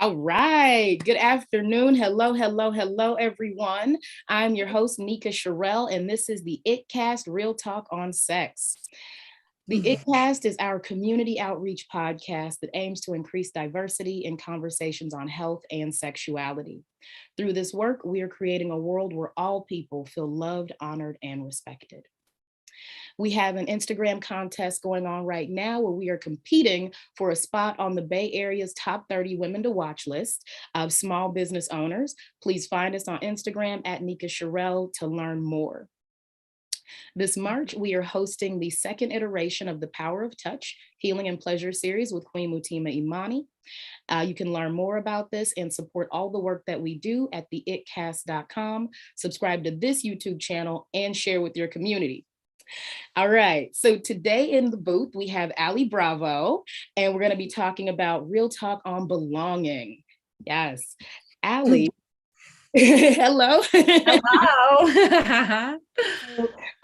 All right. Good afternoon. Hello, everyone. I'm your host, Nika Sherelle, and this is the ItCast Real Talk on Sex. The ItCast is our community outreach podcast that aims to increase diversity in conversations on health and sexuality. Through this work, we are creating a world where all people feel loved, honored, and respected. We have an Instagram contest going on right now where we are competing for a spot on the Bay Area's top 30 women to watch list of small business owners. Please find us on Instagram at Nika Sherelle to learn more. This March, we are hosting the second iteration of the Power of Touch Healing and Pleasure series with Queen Mutima Imani. You can learn more about this and support all the work that we do at theitcast.com. Subscribe to this YouTube channel and share with your community. All right, so today in the booth, we have Ali Bravo, and we're going to be talking about real talk on belonging. Yes, Ali. Hello. Hello.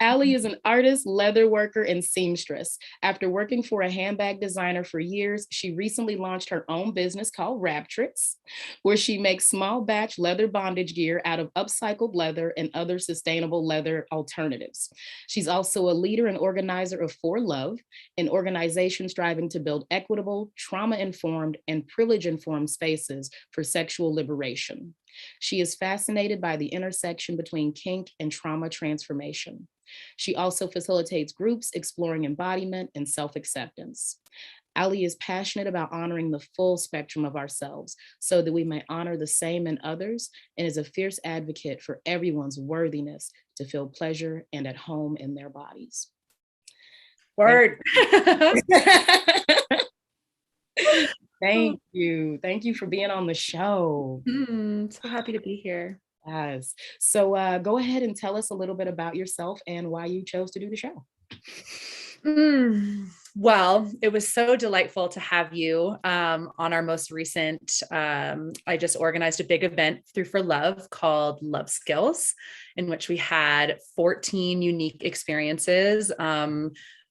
Ali is an artist, leather worker, and seamstress. After working for a handbag designer for years, she recently launched her own business called Raptrix, where she makes small batch leather bondage gear out of upcycled leather and other sustainable leather alternatives. She's also a leader and organizer of ForLove, an organization striving to build equitable, trauma-informed, and privilege-informed spaces for sexual liberation. She is fascinated by the intersection between kink and trauma transformation. She also facilitates groups exploring embodiment and self-acceptance. Ali is passionate about honoring the full spectrum of ourselves so that we may honor the same in others, and is a fierce advocate for everyone's worthiness to feel pleasure and at home in their bodies. Word. Thank you. Thank you for being on the show. So happy to be here. Yes. So go ahead and tell us a little bit about yourself and why you chose to do the show. Well, it was so delightful to have you on our most recent, I just organized a big event through ForLove called Love Skills, in which we had 14 unique experiences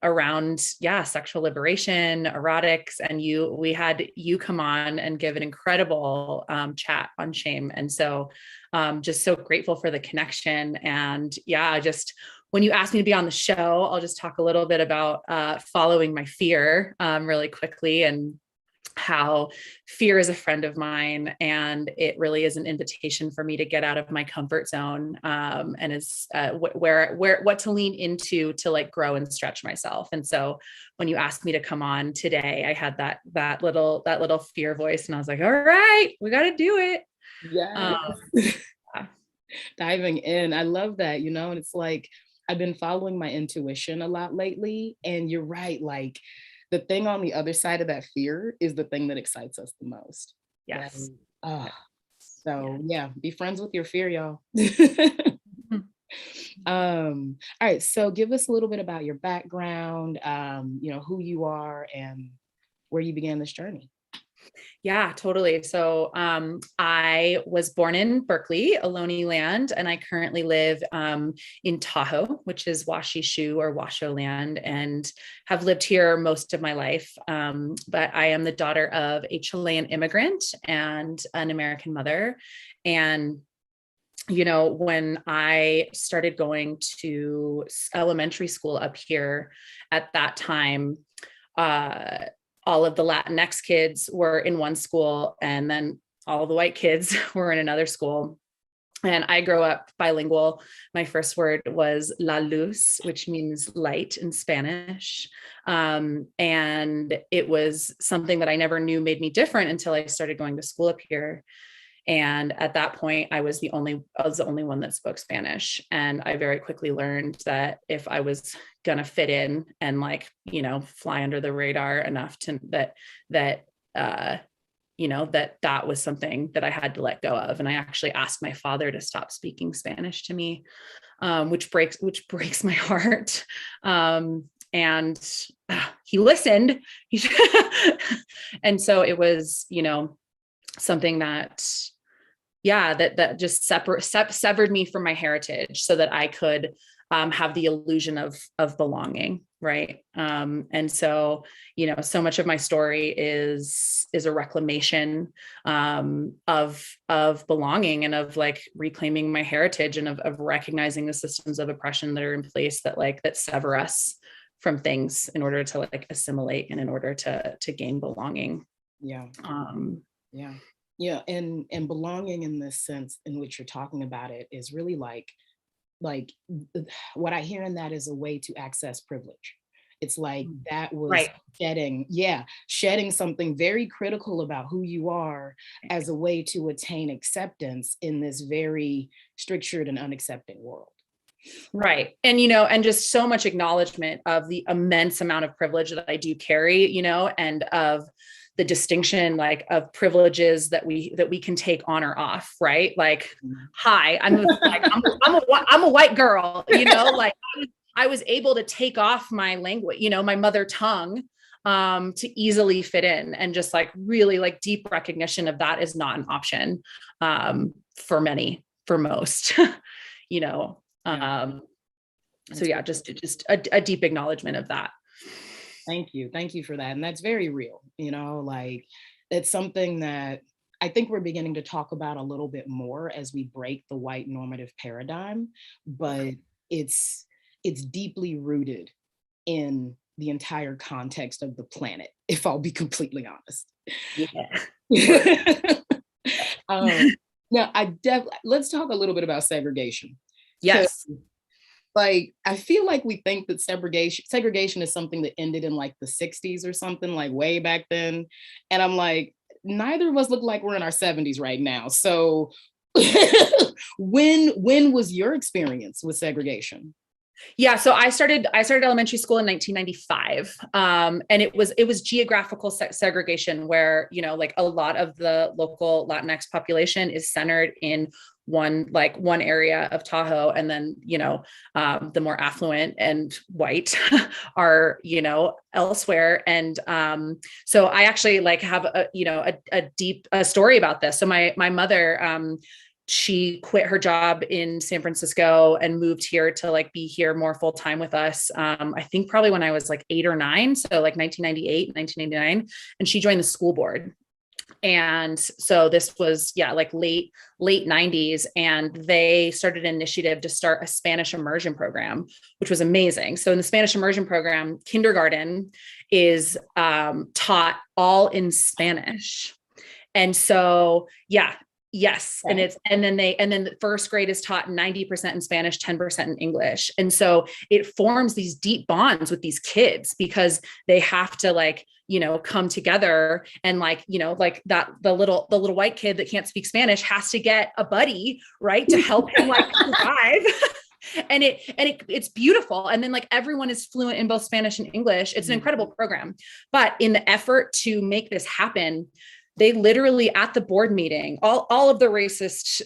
around, sexual liberation, erotics, and we had you come on and give an incredible chat on shame. And so just so grateful for the connection. And when you asked me to be on the show, I'll just talk a little bit about following my fear really quickly, and how fear is a friend of mine, and it really is an invitation for me to get out of my comfort zone, and is what to lean into to like grow and stretch myself. And so when you asked me to come on today, I had that little fear voice, and I was like, all right, we got to do it. Yeah. Diving in. I love that, and it's like, I've been following my intuition a lot lately, and you're right. Like, the thing on the other side of that fear is the thing that excites us the most. Yes. Be friends with your fear, y'all. All right. So give us a little bit about your background, who you are and where you began this journey. Yeah, totally. So I was born in Berkeley, Ohlone land, and I currently live in Tahoe, which is Washoe or Washoe land, and have lived here most of my life. But I am the daughter of a Chilean immigrant and an American mother. And when I started going to elementary school up here at that time, all of the Latinx kids were in one school, and then all the white kids were in another school. And I grew up bilingual. My first word was la luz, which means light in Spanish. And it was something that I never knew made me different until I started going to school up here. And at that point, I was the only one that spoke Spanish. And I very quickly learned that if I was going to fit in and fly under the radar enough that was something that I had to let go of. And I actually asked my father to stop speaking Spanish to me, which breaks my heart. And he listened. And so it was, something that just severed me from my heritage so that I could have the illusion of belonging. right? And so, so much of my story is a reclamation of belonging, and of like reclaiming my heritage, and of recognizing the systems of oppression that are in place that sever us from things in order to like assimilate, and in order to gain belonging. Yeah. Yeah. Yeah. And belonging in this sense in which you're talking about it is really like what I hear in that is a way to access privilege. It's like that was right. shedding something very critical about who you are as a way to attain acceptance in this very structured and unaccepting world. Right. And, and just so much acknowledgement of the immense amount of privilege that I do carry, and of the distinction, like of privileges that we can take on or off. Right. Like, hi, I'm a white girl, like I was able to take off my language, my mother tongue, to easily fit in, and just like really like deep recognition of that is not an option, for many, for most, so yeah, just a deep acknowledgement of that. Thank you for that. And that's very real, like it's something that I think we're beginning to talk about a little bit more as we break the white normative paradigm, but it's deeply rooted in the entire context of the planet, if I'll be completely honest. Yeah. Now let's talk a little bit about segregation. Yes. Like, I feel like we think that segregation is something that ended in like the 60s or something, like way back then. And I'm like, neither of us look like we're in our 70s right now. So when was your experience with segregation? Yeah. So I started elementary school in 1995. And it was geographical segregation, where, like a lot of the local Latinx population is centered in one area of Tahoe. And then, the more affluent and white are, elsewhere. And, so I actually like have a deep story about this. So my mother, she quit her job in San Francisco and moved here to like be here more full time with us. I think probably when I was like 8 or 9. So like 1998, 1999. And she joined the school board. And so this was, like late 90s. And they started an initiative to start a Spanish immersion program, which was amazing. So in the Spanish immersion program, kindergarten is taught all in Spanish. And so, yes. Okay. And then the first grade is taught 90% in Spanish, 10% in English. And so it forms these deep bonds with these kids, because they have to like, come together, and like, like that, the little white kid that can't speak Spanish has to get a buddy, right, to help him like survive. And it's beautiful. And then like everyone is fluent in both Spanish and English. It's an incredible program. But in the effort to make this happen, they literally at the board meeting, all of the racist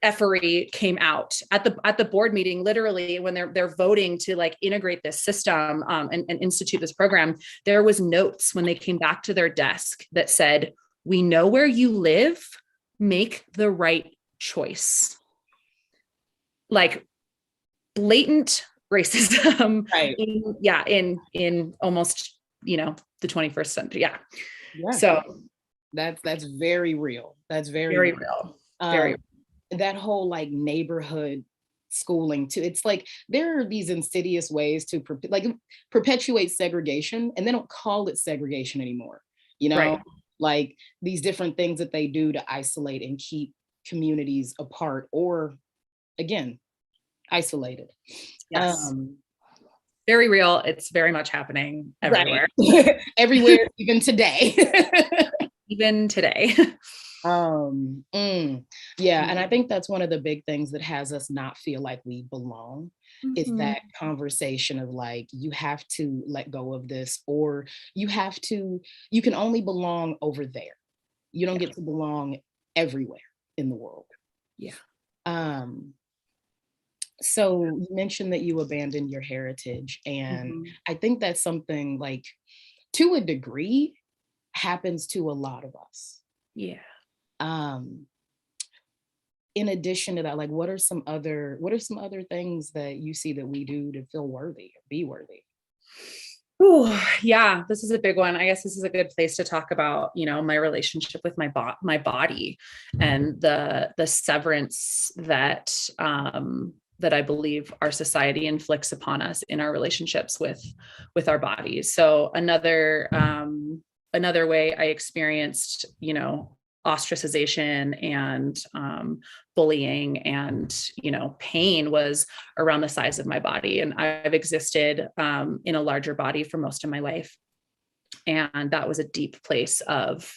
effery came out at the board meeting, literally when they're voting to like integrate this system, and institute this program. There was notes when they came back to their desk that said, "We know where you live, make the right choice." Like blatant racism. Right. in almost, the 21st century. Yeah. So that's very real. That's very real. Very that whole like neighborhood schooling too. It's like there are these insidious ways to perpetuate segregation, and they don't call it segregation anymore. Right. Like these different things that they do to isolate and keep communities apart, or again, isolated. Yes. Very real. It's very much happening everywhere. Right. Everywhere, even today. Even today. And I think that's one of the big things that has us not feel like we belong. Is that conversation of like, you have to let go of this, or you can only belong over there. You don't get to belong everywhere in the world. So you mentioned that you abandoned your heritage, and I think that's something like, to a degree, happens to a lot of us. In addition to that, like what are some other things that you see that we do to feel worthy or be worthy? Oh, yeah, this is a big one. I guess this is a good place to talk about, my relationship with my body and the severance that that I believe our society inflicts upon us in our relationships with our bodies. So another way I experienced, ostracization and bullying and pain was around the size of my body. And I've existed in a larger body for most of my life, and that was a deep place of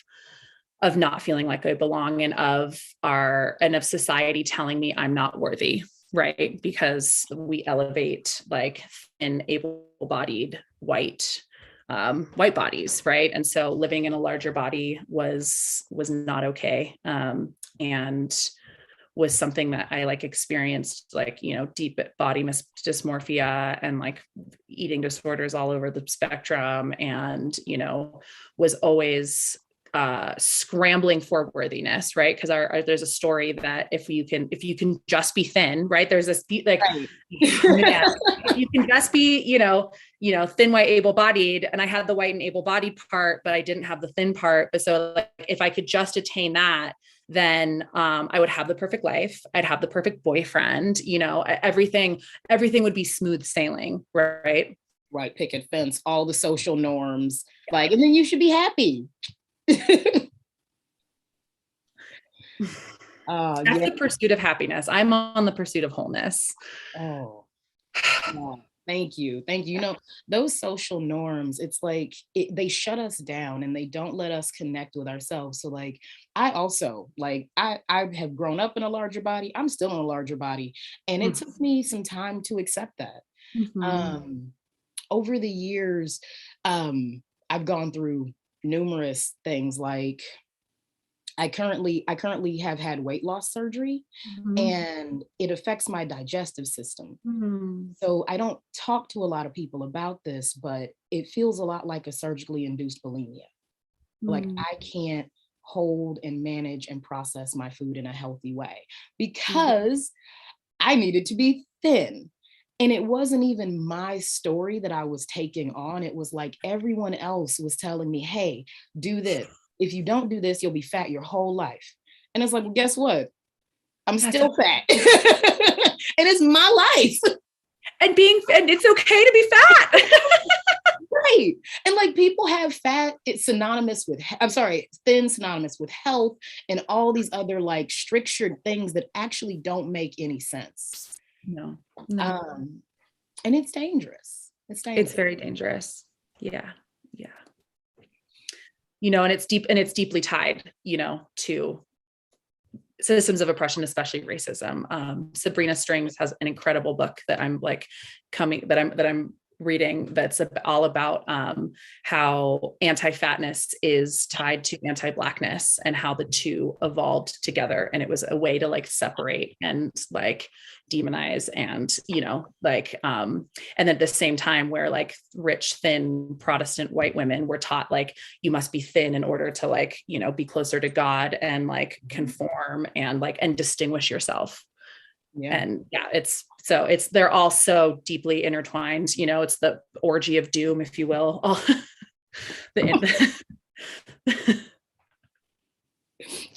not feeling like I belong, and of society telling me I'm not worthy, right? Because we elevate like thin, able-bodied white bodies, right? And so living in a larger body was not okay, and was something that I like experienced, like, deep body dysmorphia and like eating disorders all over the spectrum, and was always scrambling for worthiness, right? Because there's a story that if you can just be thin, right? There's this like, right. Man, if you can just be, thin, white, able-bodied, and I had the white and able-bodied part, but I didn't have the thin part. But so like, if I could just attain that, then I would have the perfect life. I'd have the perfect boyfriend, everything would be smooth sailing, right? Right. Picket fence, all the social norms, like, and then you should be happy. That's the pursuit of happiness. I'm on the pursuit of wholeness. Oh, yeah. Thank you. Those social norms, it's like they shut us down and they don't let us connect with ourselves. So like, I also like, I have grown up in a larger body. I'm still in a larger body. And it took me some time to accept that. Over the years, I've gone through numerous things. Like I currently have had weight loss surgery, and it affects my digestive system. So I don't talk to a lot of people about this, but it feels a lot like a surgically induced bulimia. Like I can't hold and manage and process my food in a healthy way because I needed to be thin. And it wasn't even my story that I was taking on. It was like everyone else was telling me, hey, do this. If you don't do this, you'll be fat your whole life. And it's like, well, guess what? I'm still fat. And it's my life. And it's okay to be fat. Right. And like people have fat, it's synonymous with, thin synonymous with health and all these other like strictured things that actually don't make any sense. No. And it's dangerous. It's very dangerous. Yeah. Yeah. And it's deeply tied, to systems of oppression, especially racism. Sabrina Strings has an incredible book that I'm reading that's all about how anti-fatness is tied to anti-Blackness and how the two evolved together. And it was a way to like separate and like demonize and, and at the same time where like rich, thin Protestant white women were taught like, you must be thin in order to like, be closer to God and like conform and like, and distinguish yourself. Yeah. And they're all so deeply intertwined, it's the orgy of doom, if you will.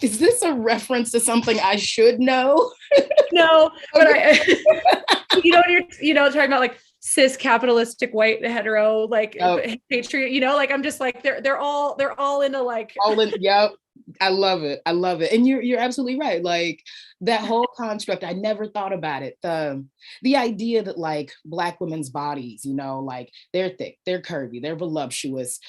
Is this a reference to something I should know? No, but talking about like cis capitalistic white hetero, like patriot, like I'm just like, they're all into like all in. Yep. I love it. And you're absolutely right. Like that whole construct, I never thought about it. The idea that like Black women's bodies, like they're thick, they're curvy, they're voluptuous.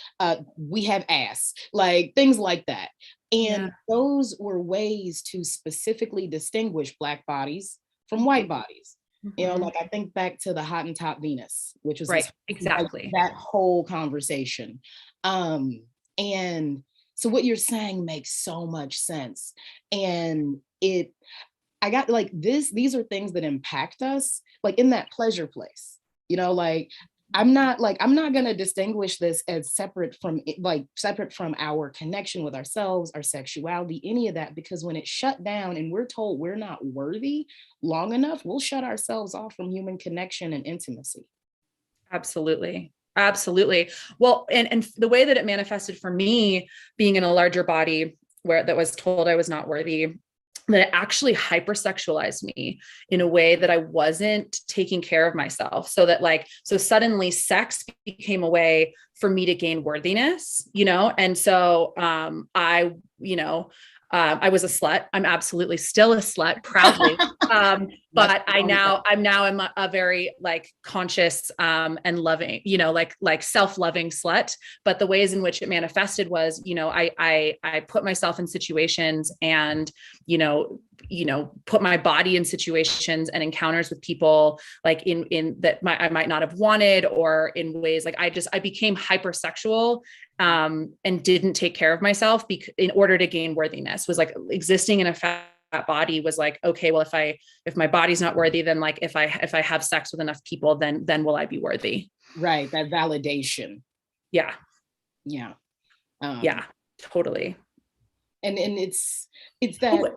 We have ass, like things like that. And those were ways to specifically distinguish Black bodies from white bodies. Like I think back to the Hottentot Venus, which was right, exactly like, that whole conversation. And so what you're saying makes so much sense. And I got like these are things that impact us, like in that pleasure place, like I'm not going to distinguish this as separate from our connection with ourselves, our sexuality, any of that, because when it's shut down and we're told we're not worthy long enough, we'll shut ourselves off from human connection and intimacy. Absolutely. Absolutely. Well, and the way that it manifested for me, being in a larger body where that was told I was not worthy, that it actually hypersexualized me in a way that I wasn't taking care of myself. So that so suddenly sex became a way for me to gain worthiness, And so, I was a slut. I'm absolutely still a slut, proudly. But I'm a very conscious, and loving, self-loving slut. But the ways in which it manifested was, I put myself in situations and, put my body in situations and encounters with people in that I might not have wanted, or in ways I became hypersexual, and didn't take care of myself in order to gain worthiness. Was existing in a fat body was okay, well, if my body's not worthy, then if I have sex with enough people, then will I be worthy? Right. That validation. Yeah. Yeah. Yeah, totally. And it's that,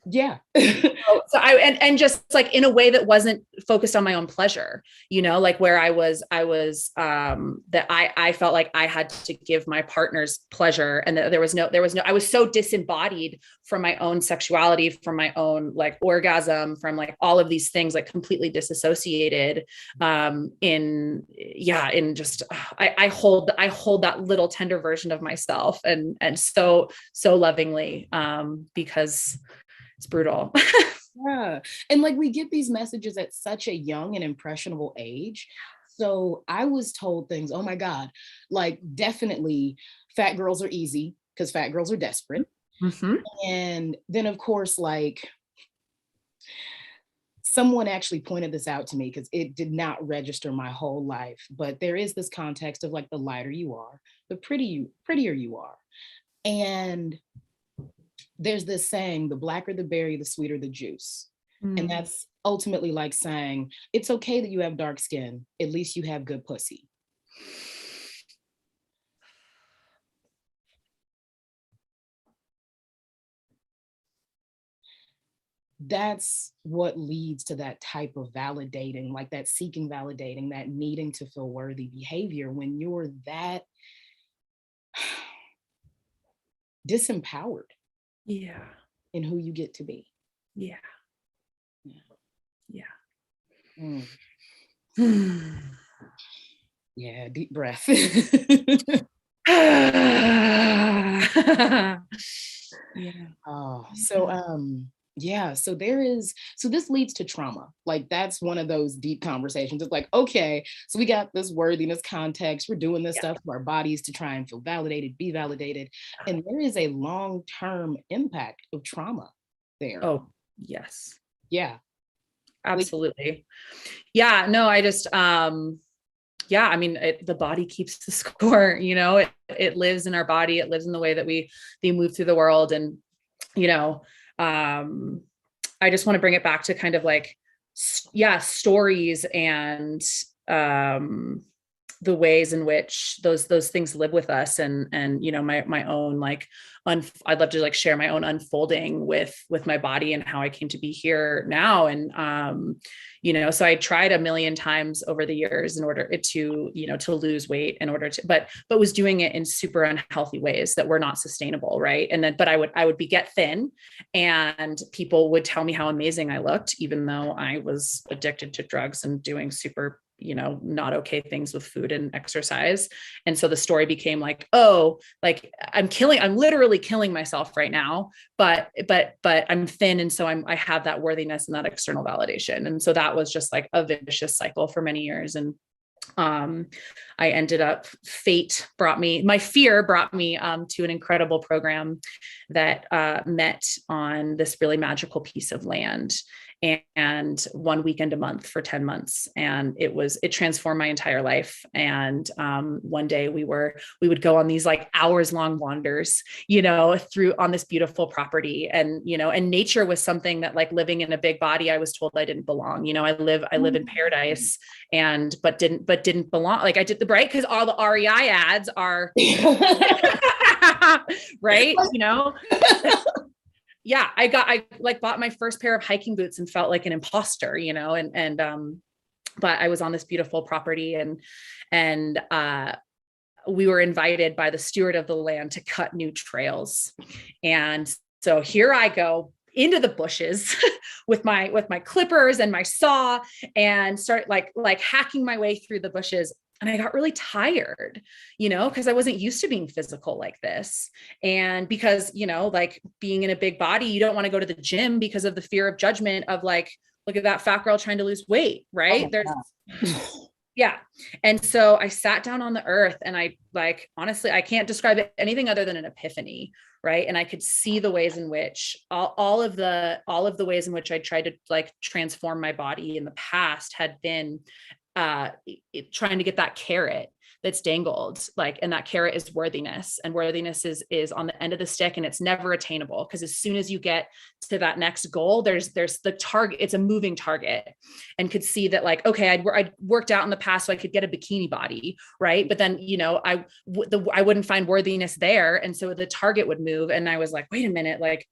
yeah. So and just in a way that wasn't focused on my own pleasure, where I was, that I felt like I had to give my partner's pleasure, and that there was no, I was so disembodied from my own sexuality, from my own orgasm, from all of these things, completely disassociated, in just, I hold that little tender version of myself, and so lovingly, because it's brutal. Yeah. And we get these messages at such a young and impressionable age. So I was told things, oh my God, definitely fat girls are easy because fat girls are desperate. Mm-hmm. And then of course, someone actually pointed this out to me because it did not register my whole life. But there is this context of the lighter you are, the prettier you are. And there's this saying, the blacker the berry, the sweeter the juice. And that's ultimately saying, it's okay that you have dark skin, at least you have good pussy. That's what leads to that type of validating, that seeking validating, that needing to feel worthy behavior when you're that disempowered. Yeah. In who you get to be. Yeah. Yeah. Yeah. Yeah, deep breath. Yeah. Oh, so this leads to trauma. That's one of those deep conversations. It's okay, so we got this worthiness context. We're doing this stuff to our bodies to try and feel validated, be validated. And there is a long-term impact of trauma there. Oh, yes. Yeah. Absolutely. Yeah, no, I just, yeah, I mean, the body keeps the score, it lives in our body. It lives in the way that we move through the world. And, I just want to bring it back to kind of stories and, the ways in which those things live with us, and my own I'd love to share my own unfolding with my body and how I came to be here now. And so I tried a million times over the years in order to to lose weight, in order to but was doing it in super unhealthy ways that were not sustainable, right? And then but I would get thin, and people would tell me how amazing I looked, even though I was addicted to drugs and doing super not okay things with food and exercise. And so the story became I'm literally killing myself right now, but I'm thin. And so I have that worthiness and that external validation. And so that was just a vicious cycle for many years. And I ended up, my fear brought me to an incredible program that met on this really magical piece of land, and 1 weekend a month for 10 months. And it transformed my entire life. And one day we would go on these hours long wanders, through on this beautiful property. And, and nature was something that living in a big body, I was told I didn't belong. I live in paradise, but didn't belong. I did the right. Cause all the REI ads are right. Yeah, I bought my first pair of hiking boots and felt like an imposter, and but I was on this beautiful property, and we were invited by the steward of the land to cut new trails. And so here I go into the bushes with my clippers and my saw, and start like hacking my way through the bushes. And I got really tired, because I wasn't used to being physical like this. And because, like being in a big body, you don't want to go to the gym because of the fear of judgment of like, look at that fat girl trying to lose weight. Right. Yeah. And so I sat down on the earth, and I honestly, I can't describe it anything other than an epiphany. Right. And I could see the ways in which all of the ways in which I tried to like transform my body in the past had been trying to get that carrot that's dangled, like, and that carrot is worthiness, and worthiness is on the end of the stick, and it's never attainable. Because as soon as you get to that next goal, there's the target, it's a moving target, and could see that like, okay, I'd worked out in the past so I could get a bikini body. Right. But then, I wouldn't find worthiness there. And so the target would move. And I was like, wait a minute, like,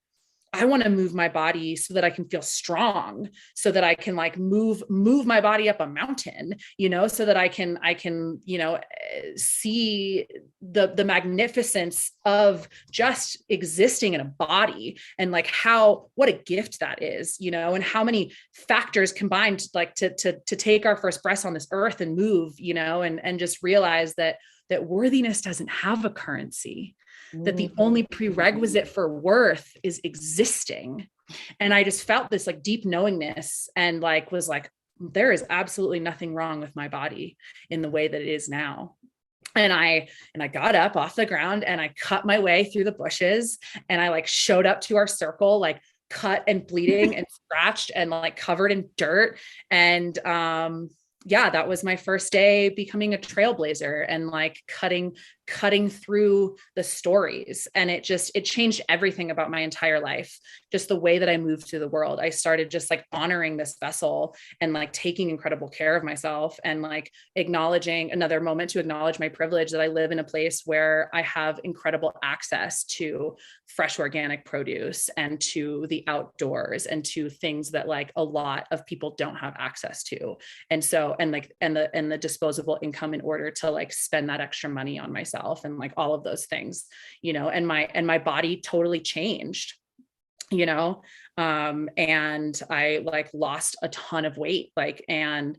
I want to move my body so that I can feel strong, so that I can like move my body up a mountain, so that I can, see the magnificence of just existing in a body, and like what a gift that is, and how many factors combined like to take our first breaths on this earth and move, and just realize that worthiness doesn't have a currency, that the only prerequisite for worth is existing. And I just felt this like deep knowingness, and like was like, there is absolutely nothing wrong with my body in the way that it is now. And I got up off the ground, and I cut my way through the bushes, and I like showed up to our circle, like cut and bleeding and scratched and like covered in dirt. And yeah, that was my first day becoming a trailblazer, and like cutting through the stories. And it changed everything about my entire life. Just the way that I moved through the world. I started just like honoring this vessel, and like taking incredible care of myself, and like acknowledging another moment to acknowledge my privilege that I live in a place where I have incredible access to fresh organic produce, and to the outdoors, and to things that like a lot of people don't have access to. And so, and the disposable income in order to like spend that extra money on myself, and like all of those things, and my body totally changed, and I like lost a ton of weight, like, and,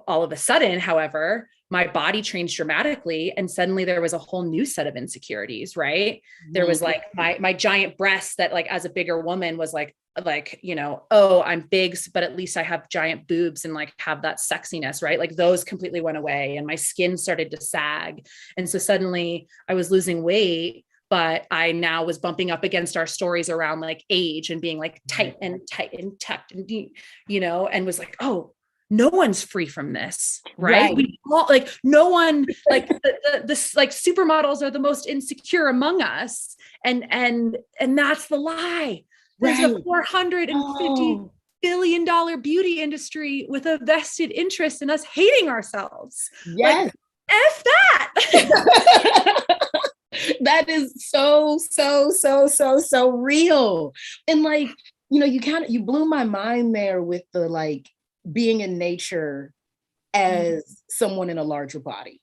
all of a sudden, however, my body changed dramatically, and suddenly there was a whole new set of insecurities, right? There was like my giant breasts that like, as a bigger woman was like, oh, I'm big, but at least I have giant boobs and like have that sexiness, right? Like those completely went away, and my skin started to sag. And so suddenly I was losing weight, but I now was bumping up against our stories around like age and being like tight and tucked, and, and was like, oh, no one's free from this, right? We all, like, no one, like the like supermodels are the most insecure among us. And that's the lie. There's a $450 billion beauty industry with a vested interest in us hating ourselves. Yes. Like, F that. That is so real. And like, you blew my mind there with the like being in nature as someone in a larger body,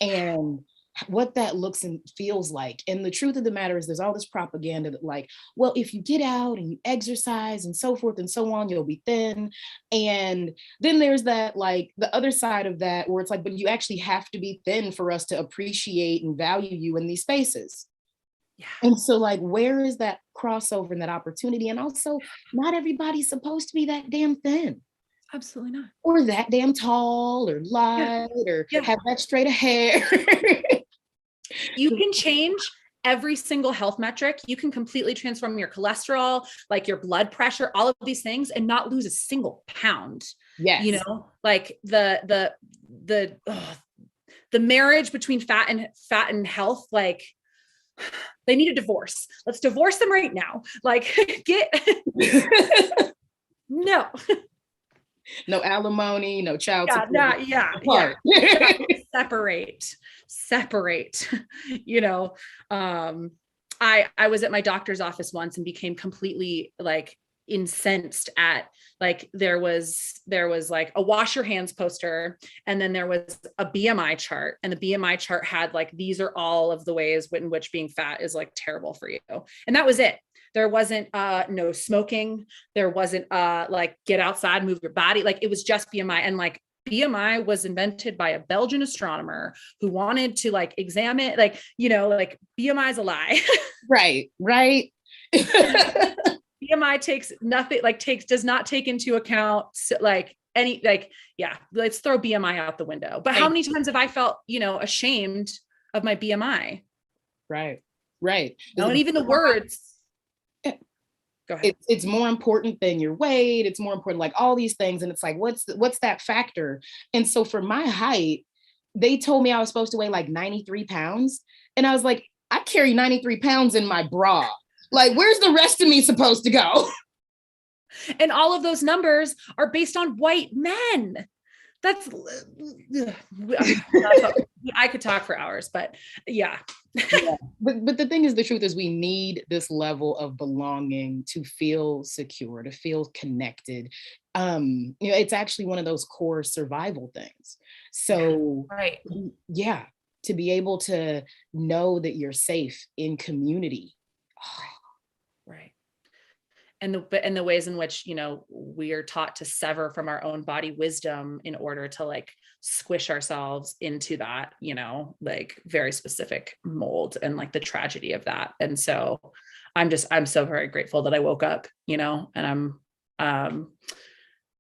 and what that looks and feels like. And the truth of the matter is there's all this propaganda that like, well, if you get out and you exercise and so forth and so on, you'll be thin. And then there's that, like the other side of that where it's like, but you actually have to be thin for us to appreciate and value you in these spaces. Yeah. And so like, where is that crossover and that opportunity? And also, not everybody's supposed to be that damn thin. Absolutely not. Or that damn tall or light or have that straight of hair. You can change every single health metric. You can completely transform your cholesterol, like your blood pressure, all of these things, and not lose a single pound. Yes. Like the marriage between fat and health, like they need a divorce. Let's divorce them right now. Like no alimony, no child support. Separate. I was at my doctor's office once and became completely like incensed at, like, there was like a wash your hands poster, and then there was a BMI chart, and the BMI chart had like, these are all of the ways in which being fat is like terrible for you. And that was it. There wasn't no smoking. There wasn't like, get outside, move your body. Like, it was just BMI. And like, BMI was invented by a Belgian astronomer who wanted to like examine, like, you know, like, BMI is a lie. Right. BMI takes nothing, like, does not take into account like any, like, yeah, let's throw BMI out the window. But how many times have I felt, you know, ashamed of my BMI? Right. And even the words. Go ahead. It's more important than your weight. It's more important, like all these things. And it's like, what's that factor? And so for my height, they told me I was supposed to weigh like 93 pounds. And I was like, I carry 93 pounds in my bra. Like, where's the rest of me supposed to go? And all of those numbers are based on white men. That's, I could talk for hours, but yeah. But the thing is, the truth is, we need this level of belonging to feel secure, to feel connected. You know, it's actually one of those core survival things. So right. Yeah, to be able to know that you're safe in community. Right. And the ways in which, you know, we are taught to sever from our own body wisdom in order to like squish ourselves into that, you know, like very specific mold, and like the tragedy of that. And so I'm so very grateful that I woke up, you know, and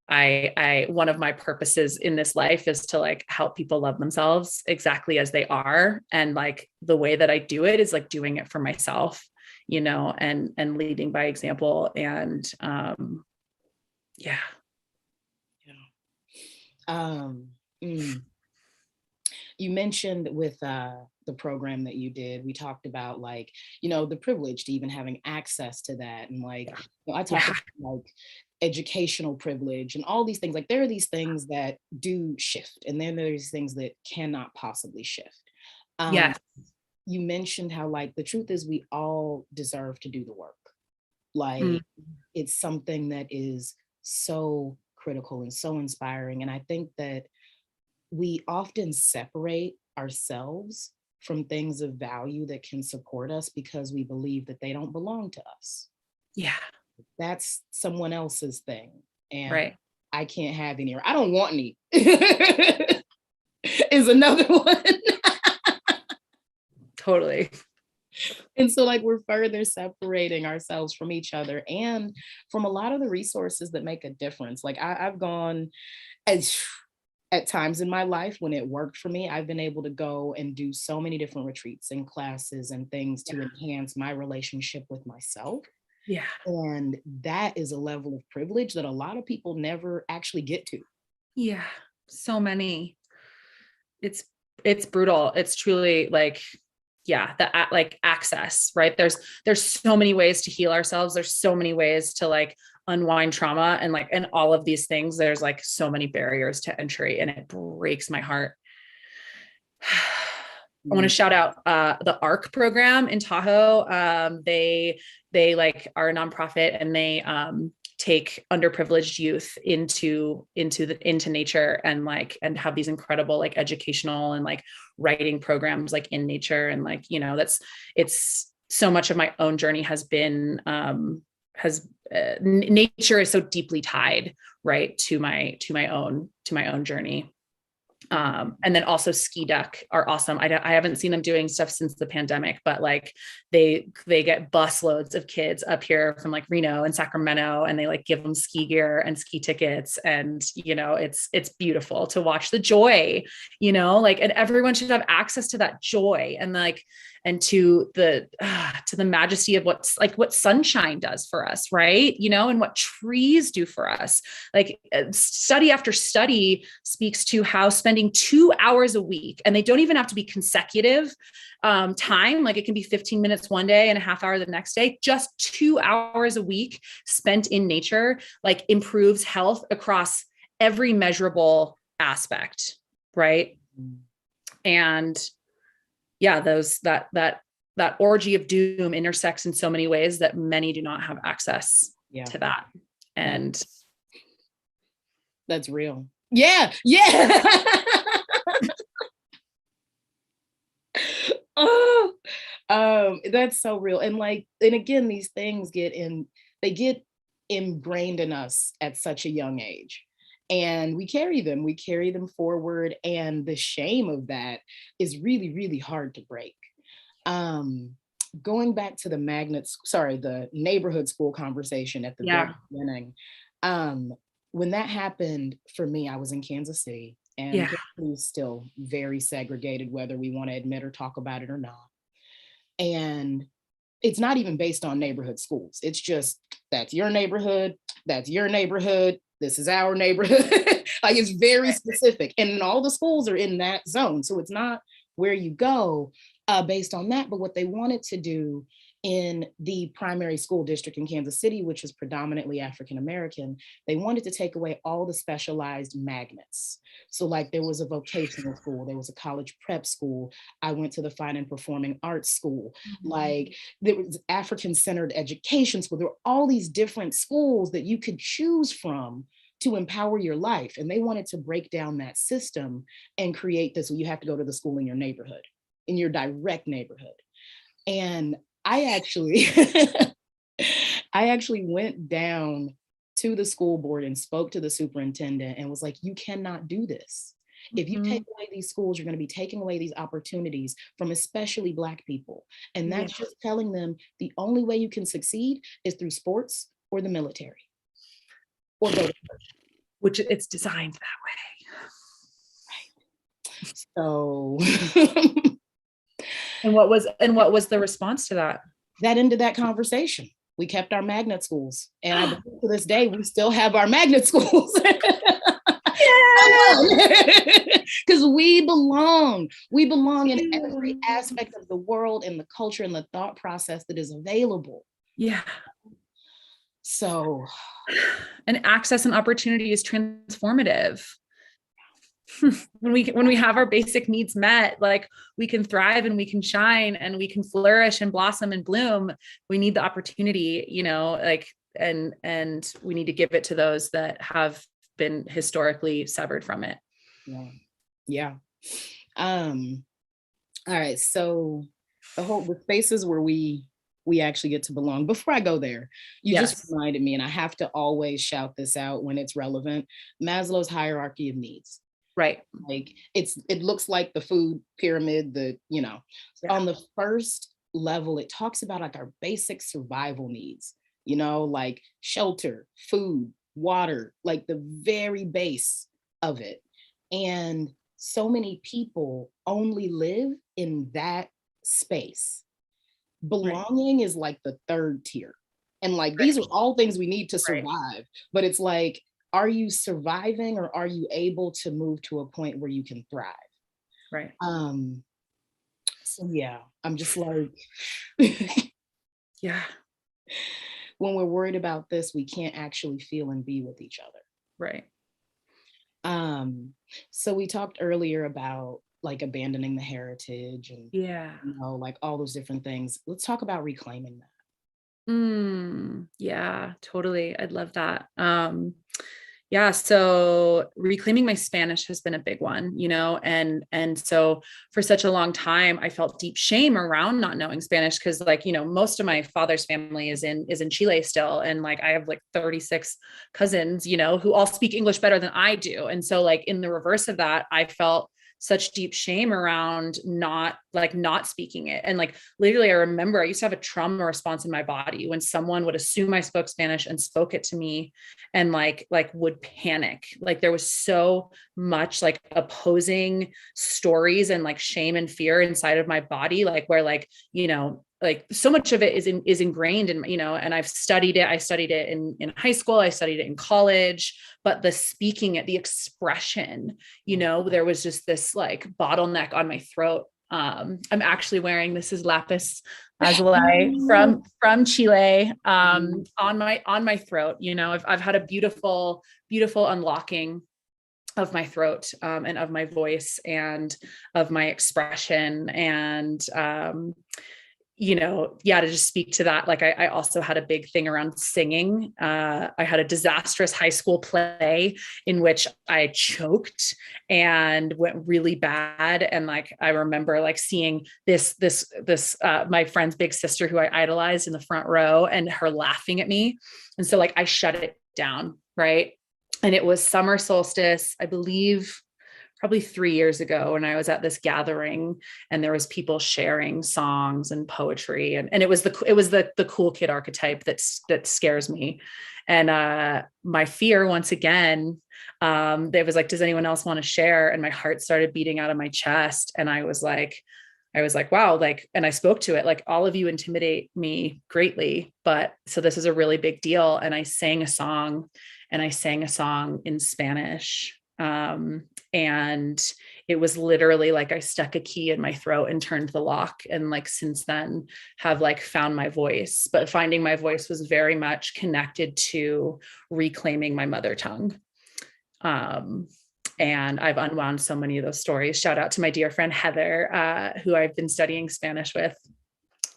I one of my purposes in this life is to like help people love themselves exactly as they are. And like the way that I do it is like doing it for myself, you know, and leading by example. And yeah. You mentioned with the program that you did, we talked about like, you know, the privilege to even having access to that. And like, you know, I talked about like educational privilege and all these things. Like, there are these things that do shift, and then there's things that cannot possibly shift. Yes. You mentioned how like the truth is we all deserve to do the work. Like, it's something that is so critical and so inspiring. And I think that we often separate ourselves from things of value that can support us because we believe that they don't belong to us. Yeah. That's someone else's thing. And right. I can't have any, or I don't want any is another one. Totally. And so like, we're further separating ourselves from each other and from a lot of the resources that make a difference. Like, I've gone at times in my life when it worked for me, I've been able to go and do so many different retreats and classes and things to enhance my relationship with myself. Yeah. And that is a level of privilege that a lot of people never actually get to. Yeah. So many. It's brutal. It's truly like, yeah, the like access, right? There's so many ways to heal ourselves. There's so many ways to like unwind trauma, and like, and all of these things, there's like so many barriers to entry, and it breaks my heart. I want to shout out the ARC program in Tahoe. They like are a nonprofit, and they take underprivileged youth into nature, and like, and have these incredible like educational and like writing programs like in nature. And like, you know, it's so much of my own journey has been nature is so deeply tied, right, to my own journey. And then also Ski Duck are awesome. I haven't seen them doing stuff since the pandemic, but like they get bus loads of kids up here from like Reno and Sacramento, and they like give them ski gear and ski tickets. And, you know, it's beautiful to watch the joy, you know, like, and everyone should have access to that joy, and like, and to the majesty of what sunshine does for us, right? You know, and what trees do for us. Like, study after study speaks to how spending 2 hours a week, and they don't even have to be consecutive time, like it can be 15 minutes one day and a half hour the next day, just 2 hours a week spent in nature, like improves health across every measurable aspect, right? And yeah, that orgy of doom intersects in so many ways that many do not have access to that. And that's real. Yeah. Yeah. Oh, that's so real. And like, and again, these things they get ingrained in us at such a young age. And we carry them forward. And the shame of that is really, really hard to break. Going back to the neighborhood school conversation at the very beginning. When that happened for me, I was in Kansas City, and it was still very segregated, whether we want to admit or talk about it or not. And it's not even based on neighborhood schools. It's just, that's your neighborhood, this is our neighborhood. Like, it's very specific. And all the schools are in that zone. So it's not where you go based on that. But what they wanted to do in the primary school district in Kansas City, which is predominantly African-American, they wanted to take away all the specialized magnets. So like, there was a vocational school, there was a college prep school. I went to the fine and performing arts school. Like, there was African-centered education school. There were all these different schools that you could choose from to empower your life. And they wanted to break down that system and create this, you have to go to the school in your neighborhood, in your direct neighborhood. And I actually went down to the school board and spoke to the superintendent and was like, you cannot do this. If you take away these schools, you're going to be taking away these opportunities from especially Black people. And that's just telling them the only way you can succeed is through sports or the military. Or go to church. Which it's designed that way. Right. So And what was the response to that? That ended that conversation. We kept our magnet schools. And I believe to this day, we still have our magnet schools. Because we belong in every aspect of the world and the culture and the thought process that is available. Yeah. So. And access and opportunity is transformative. When we have our basic needs met, like, we can thrive and we can shine and we can flourish and blossom and bloom. We need the opportunity, like, and we need to give it to those that have been historically severed from it. Yeah. All right. So the spaces where we actually get to belong. Before I go there, you just reminded me, and I have to always shout this out when it's relevant, Maslow's hierarchy of needs. Right. Like, it looks like the food pyramid, on the first level, it talks about like our basic survival needs, like shelter, food, water, like the very base of it. And so many people only live in that space. Belonging is like the third tier. And like, these are all things we need to survive, but it's like, are you surviving, or are you able to move to a point where you can thrive? Right. So yeah, I'm just like, yeah. When we're worried about this, we can't actually feel and be with each other. Right. So we talked earlier about like abandoning the heritage and like all those different things. Let's talk about reclaiming that. Yeah, totally. I'd love that. Yeah. So reclaiming my Spanish has been a big one, and so for such a long time, I felt deep shame around not knowing Spanish. Cause like, most of my father's family is in Chile still. And like, I have like 36 cousins, who all speak English better than I do. And so like, in the reverse of that, I felt such deep shame around not speaking it. And like, literally, I remember I used to have a trauma response in my body when someone would assume I spoke Spanish and spoke it to me, and like would panic. Like, there was so much like opposing stories and like shame and fear inside of my body, like where like, like so much of it is ingrained in, and I've studied it. I studied it in high school. I studied it in college, but the speaking it, the expression, there was just this like bottleneck on my throat. I'm actually wearing, this is lapis lazuli from Chile, on my throat. I've had a beautiful unlocking of my throat, and of my voice and of my expression. And, yeah, to just speak to that, like I also had a big thing around singing. I had a disastrous high school play in which I choked and went really bad. And like, I remember like seeing this my friend's big sister who I idolized in the front row and her laughing at me. And so like, I shut it down. Right. And it was summer solstice, I believe, probably 3 years ago, when I was at this gathering and there was people sharing songs and poetry, and it was the cool kid archetype that scares me. And my fear, once again, they was like, does anyone else want to share? And my heart started beating out of my chest. And I was like, wow, like, and I spoke to it, like, all of you intimidate me greatly, but so this is a really big deal. And I sang a song in Spanish. And it was literally like I stuck a key in my throat and turned the lock. And like, since then have like found my voice, but finding my voice was very much connected to reclaiming my mother tongue. And I've unwound so many of those stories. Shout out to my dear friend, Heather, who I've been studying Spanish with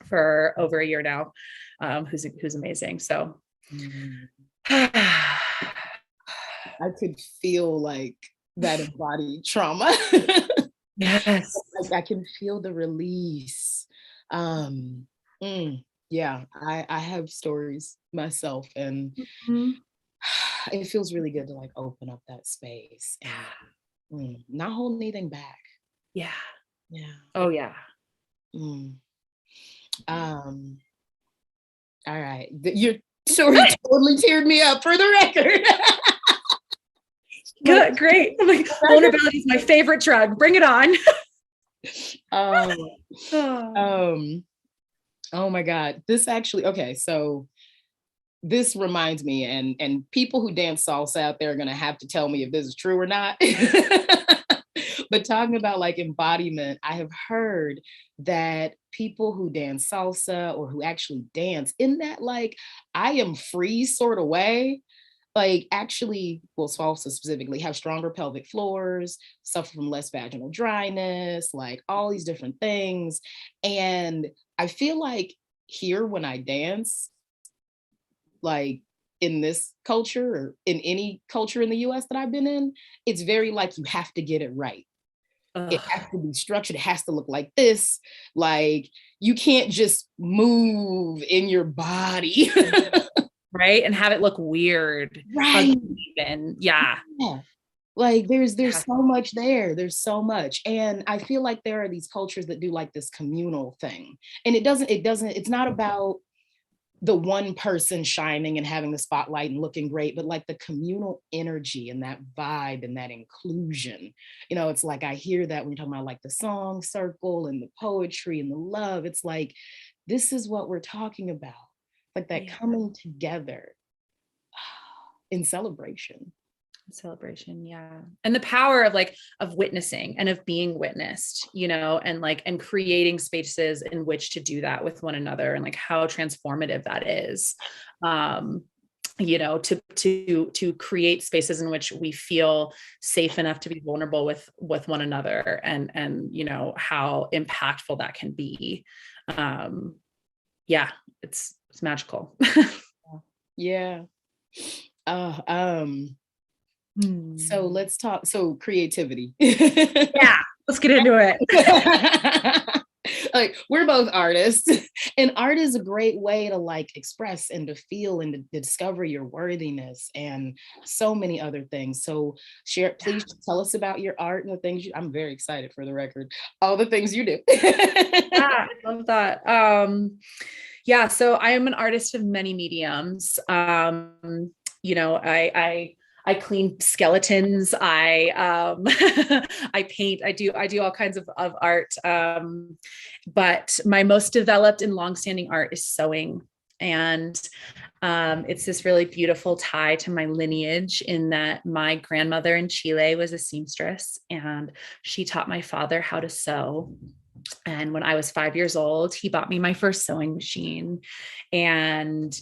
for over a year now, who's amazing. So I could feel like that embodied trauma. Yes. Like I can feel the release. Yeah, I have stories myself, and it feels really good to like open up that space and not hold anything back. Yeah. Yeah. Oh yeah. All right. Your story totally teared me up, for the record. Good, great. Like, vulnerability is my favorite drug. Bring it on. Oh my God. This actually, okay, so this reminds me, and people who dance salsa out there are gonna have to tell me if this is true or not. But talking about like embodiment, I have heard that people who dance salsa or who actually dance in that like I am free sort of way, like actually, well, salsa specifically, have stronger pelvic floors, suffer from less vaginal dryness, like all these different things. And I feel like here when I dance, like in this culture or in any culture in the US that I've been in, it's very like you have to get it right. It has to be structured. It has to look like this. Like you can't just move in your body. Right. And have it look weird. Right. Even. Yeah. Like there's so much there. There's so much. And I feel like there are these cultures that do like this communal thing. And it's not about the one person shining and having the spotlight and looking great, but like the communal energy and that vibe and that inclusion. It's like I hear that when you're talking about like the song circle and the poetry and the love. It's like, this is what we're talking about. Like that coming together in celebration. Yeah. And the power of witnessing and of being witnessed, and creating spaces in which to do that with one another, and like how transformative that is. To create spaces in which we feel safe enough to be vulnerable with one another, and how impactful that can be. Yeah, it's magical. Yeah. So let's talk. So creativity. Yeah, let's get into it. Like we're both artists, and art is a great way to like express and to feel and to discover your worthiness and so many other things. So please tell us about your art and the things I'm very excited, for the record, all the things you do. Yeah, I love that. So I am an artist of many mediums. I clean skeletons. I paint. I do all kinds of art. But my most developed and longstanding art is sewing, and it's this really beautiful tie to my lineage, in that my grandmother in Chile was a seamstress, and she taught my father how to sew. And when I was 5 years old, he bought me my first sewing machine, and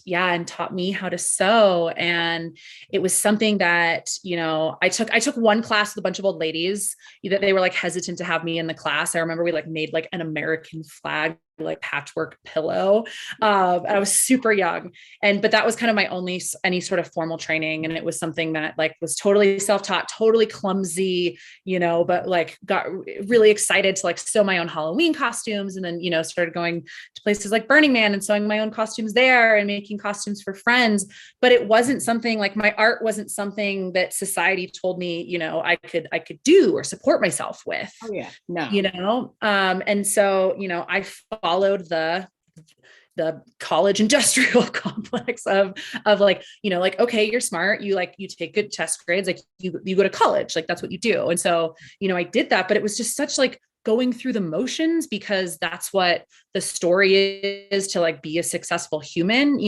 taught me how to sew. And it was something that, I took one class with a bunch of old ladies that they were like hesitant to have me in the class. I remember we like made like an American flag like patchwork pillow. I was super young, but that was kind of my only any sort of formal training. And it was something that like was totally self-taught, totally clumsy, but like got really excited to like sew my own Halloween costumes. And then, started going to places like Burning Man and sewing my own costumes there and making costumes for friends. But it wasn't something like my art wasn't something that society told me, I could do or support myself with. Oh yeah. No. And so, I followed the college industrial complex of like, okay, you're smart. You take good test grades, like you go to college, like that's what you do. And so, I did that, but it was just such like going through the motions because that's what the story is to like be a successful human,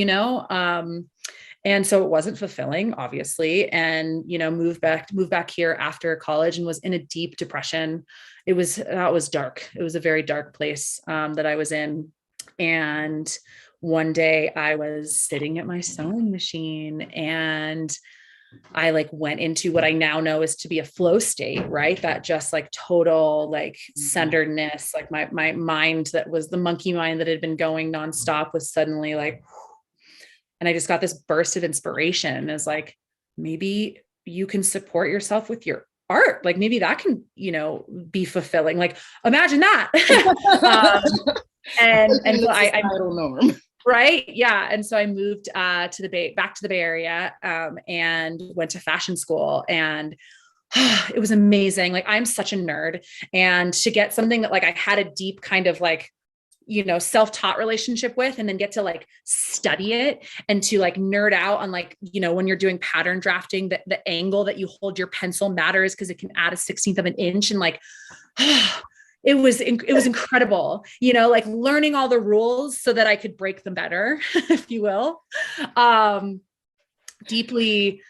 and so it wasn't fulfilling, obviously, and, moved back here after college and was in a deep depression. That was dark. It was a very dark place that I was in. And one day I was sitting at my sewing machine and I like went into what I now know is to be a flow state, right? That just like total like centeredness, like my mind that was the monkey mind that had been going nonstop was suddenly like, and I just got this burst of inspiration as like, maybe you can support yourself with your art. Like maybe that can, be fulfilling. Like imagine that. And so I norm. Right. Yeah. And so I moved back to the Bay Area and went to fashion school, and it was amazing. Like I'm such a nerd, and to get something that like I had a deep kind of like, self-taught relationship with, and then get to like study it and to like nerd out on like, when you're doing pattern drafting, the angle that you hold your pencil matters because it can add a 16th of an inch. And like, it was incredible, like learning all the rules so that I could break them better, if you will. Deeply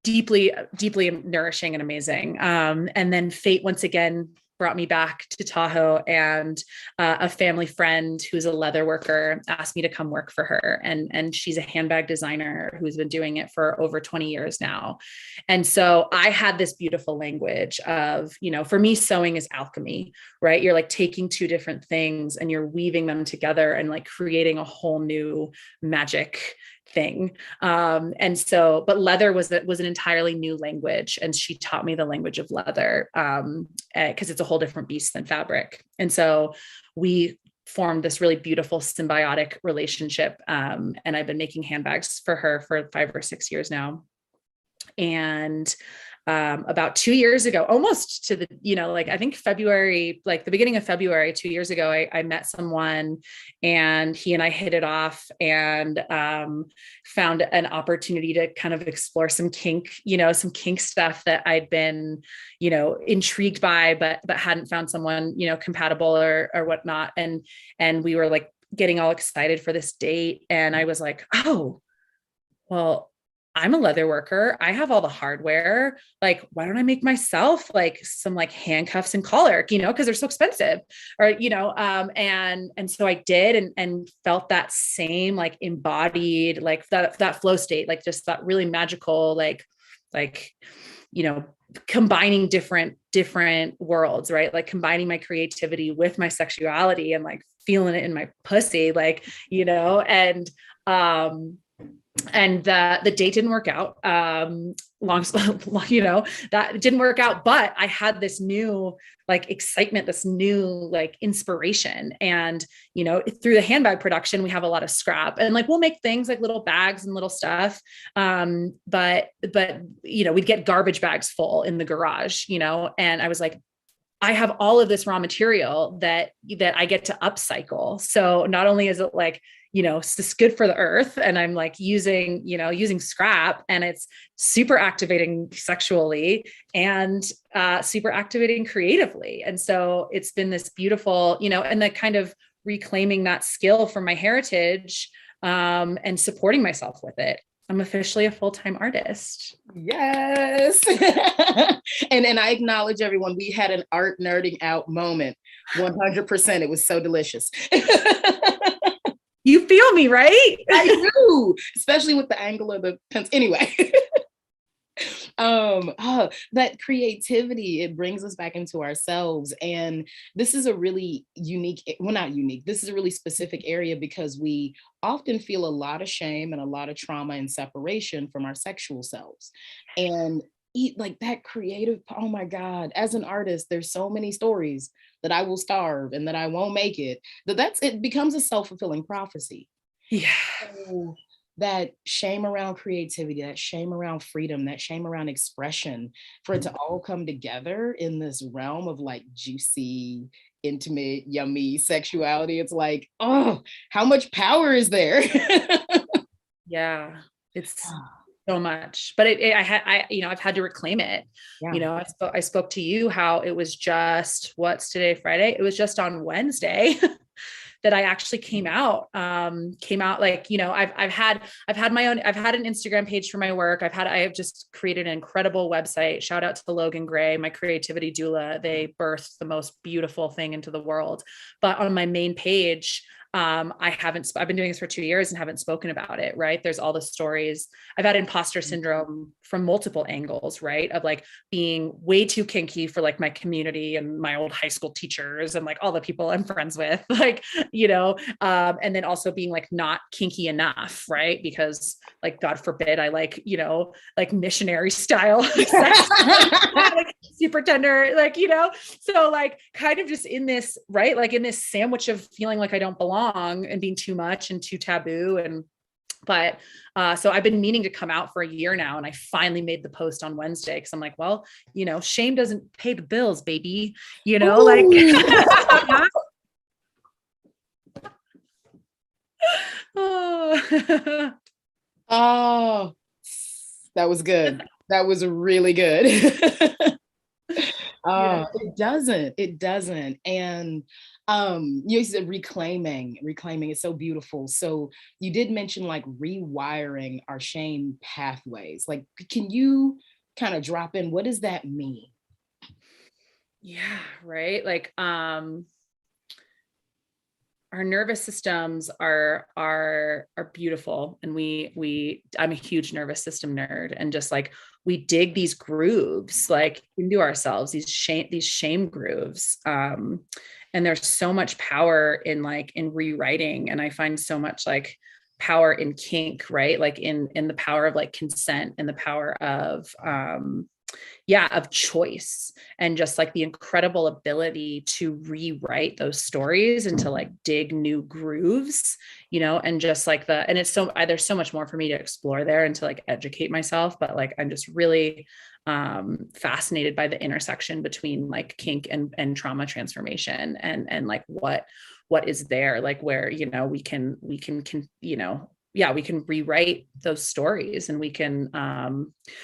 nourishing and amazing. And then fate once again brought me back to Tahoe, and a family friend who's a leather worker asked me to come work for her. And she's a handbag designer who's been doing it for over 20 years now. And so I had this beautiful language of, for me, sewing is alchemy, right? You're like taking two different things and you're weaving them together and like creating a whole new magic thing. And so, but leather was an entirely new language. And she taught me the language of leather, because it's a whole different beast than fabric. And so we formed this really beautiful symbiotic relationship. And I've been making handbags for her for 5 or 6 years now. And about 2 years ago, almost to the, like I think February, like the beginning of February, 2 years ago, I met someone and he and I hit it off and found an opportunity to kind of explore some kink, some kink stuff that I'd been, intrigued by, but hadn't found someone, compatible or whatnot. And we were like getting all excited for this date. And I was like, oh, well, I'm a leather worker. I have all the hardware. Like, why don't I make myself like some like handcuffs and collar, cause they're so expensive or, and so I did and felt that same, like embodied, like that flow state, like just that really magical, like, combining different worlds, right? Like combining my creativity with my sexuality and like feeling it in my pussy, like, and the date didn't work out. That didn't work out, but I had this new like excitement, this new like inspiration. And, through the handbag production, we have a lot of scrap and like, we'll make things like little bags and little stuff. But we'd get garbage bags full in the garage, and I was like, I have all of this raw material that I get to upcycle. So not only is it like, it's just good for the earth. And I'm like using scrap, and it's super activating sexually and super activating creatively. And so it's been this beautiful, and the kind of reclaiming that skill from my heritage and supporting myself with it. I'm officially a full-time artist. Yes. and I acknowledge everyone. We had an art nerding out moment. 100%. It was so delicious. You feel me, right? I do, especially with the angle of the pencil. Anyway. That creativity, it brings us back into ourselves. And this is a really unique, well, not unique, this is a really specific area because we often feel a lot of shame and a lot of trauma and separation from our sexual selves. And eat like that creative, oh my God, as an artist, there's so many stories that I will starve and that I won't make it, it becomes a self-fulfilling prophecy. Yeah. So that shame around creativity, that shame around freedom, that shame around expression, for it to all come together in this realm of like juicy, intimate, yummy sexuality. It's like, oh, how much power is there? Yeah, it's so much, but I've had to reclaim it. Yeah. I spoke to you how it was just, what's today, Friday? It was just on Wednesday that I actually came out like, I've had an Instagram page for my work. I have just created an incredible website. Shout out to Logan Gray, my creativity doula. They birthed the most beautiful thing into the world. But on my main page, I've been doing this for 2 years and haven't spoken about it. Right. There's all the stories. I've had imposter syndrome from multiple angles, right. Of like being way too kinky for like my community and my old high school teachers and like all the people I'm friends with, like, and then also being like not kinky enough. Right. Because like, God forbid, I like, like missionary style, sex, like super tender, like, so like kind of just in this, right. Like in this sandwich of feeling like I don't belong and being too much and too taboo. But so I've been meaning to come out for a year now. And I finally made the post on Wednesday. Cause I'm like, well, shame doesn't pay the bills, baby, like, oh, that was good. That was really good. It doesn't. And you said reclaiming is so beautiful. So you did mention like rewiring our shame pathways. Like, can you kind of drop in, what does that mean? Yeah, right. Like our nervous systems are beautiful, and I'm a huge nervous system nerd, and just like we dig these grooves like into ourselves, these shame grooves, and there's so much power in rewriting, and I find so much like power in kink, right? Like in the power of like consent and the power of of choice, and just like the incredible ability to rewrite those stories and to like dig new grooves, and just like and it's there's so much more for me to explore there and to like educate myself. But like, I'm just really fascinated by the intersection between like kink and trauma transformation, and like what is there, like where, we can we can rewrite those stories, and we can,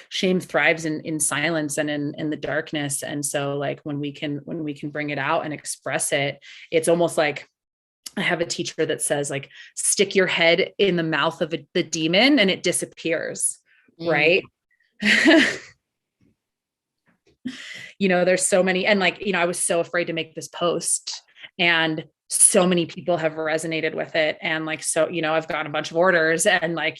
shame thrives in silence and in the darkness. And so like when we can bring it out and express it, it's almost like, I have a teacher that says like, stick your head in the mouth of the demon and it disappears. Right. There's so many, and like, I was so afraid to make this post, and so many people have resonated with it. And like, so, I've got a bunch of orders, and like,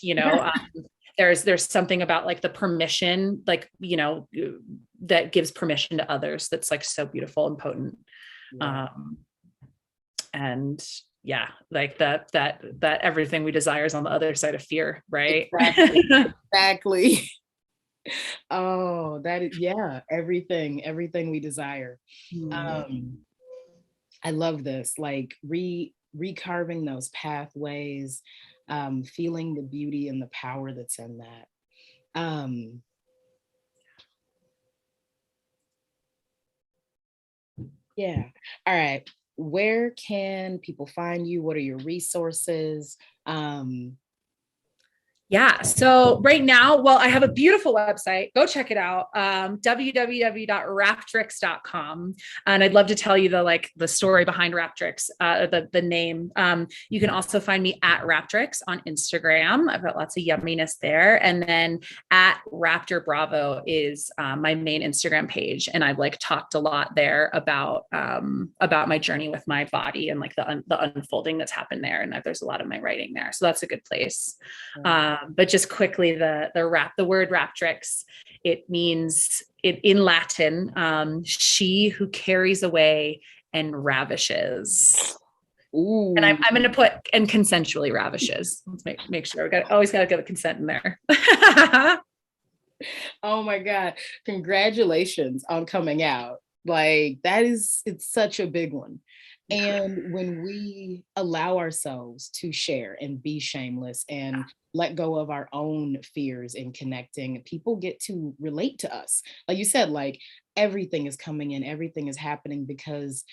there's something about like the permission, like, that gives permission to others. That's like so beautiful and potent. Yeah. And yeah, like that everything we desire is on the other side of fear. Right. Exactly. Oh, that is, yeah, everything we desire. I love this, like recarving those pathways, feeling the beauty and the power that's in that. Yeah. All right. Where can people find you? What are your resources? Yeah. So right now, well, I have a beautiful website. Go check it out. www.raptrix.com. And I'd love to tell you the story behind Raptrix, the name. You can also find me at Raptrix on Instagram. I've got lots of yumminess there. And then at Raptor Bravo is my main Instagram page. And I've like talked a lot there about my journey with my body and like the unfolding that's happened there. And there's a lot of my writing there. So that's a good place. But just quickly, the word Raptrix, it means in Latin, she who carries away and ravishes. Ooh. And I'm going to put and consensually ravishes. Let's make sure we always got to get the consent in there. Oh my God. Congratulations on coming out. Like it's such a big one. And when we allow ourselves to share and be shameless and let go of our own fears in connecting, people get to relate to us. Like you said, like everything is coming in, everything is happening because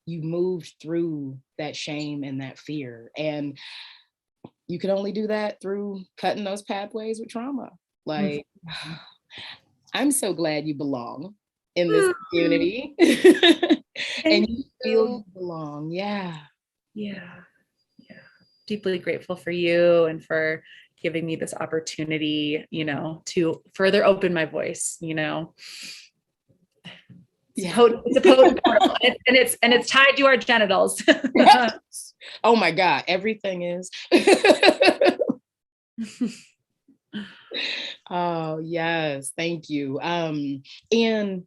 you moved through that shame and that fear. And you can only do that through cutting those pathways with trauma. Like, I'm so glad you belong in this community. And you feel you belong. Yeah. Deeply grateful for you and for giving me this opportunity, to further open my voice, It's a potent portal, and it's tied to our genitals. Oh my God, everything is. Oh yes, thank you. And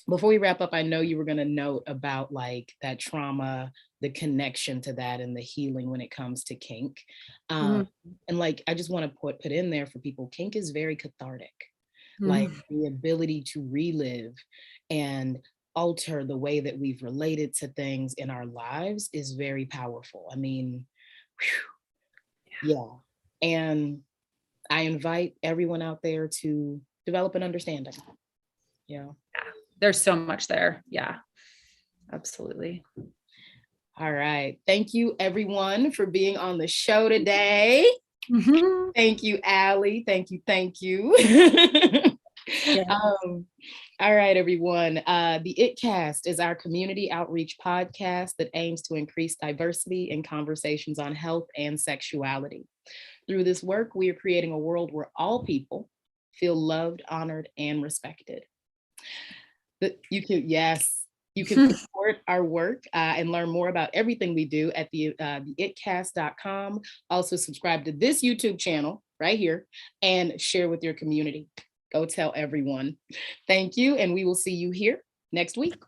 before we wrap up, I know you were going to note about like that trauma, the connection to that and the healing when it comes to kink. And like, I just want to put in there for people, kink is very cathartic. Like the ability to relive and alter the way that we've related to things in our lives is very powerful. I mean, yeah. And I invite everyone out there to develop an understanding. Yeah. There's so much there. Yeah, absolutely. All right. Thank you everyone for being on the show today. Thank you, Allie. Thank you. Thank you. All right, everyone. The ItCast is our community outreach podcast that aims to increase diversity in conversations on health and sexuality. Through this work, we are creating a world where all people feel loved, honored, and respected. You can support our work and learn more about everything we do at theitcast.com. Also subscribe to this YouTube channel right here and share with your community. Go tell everyone. Thank you, and we will see you here next week.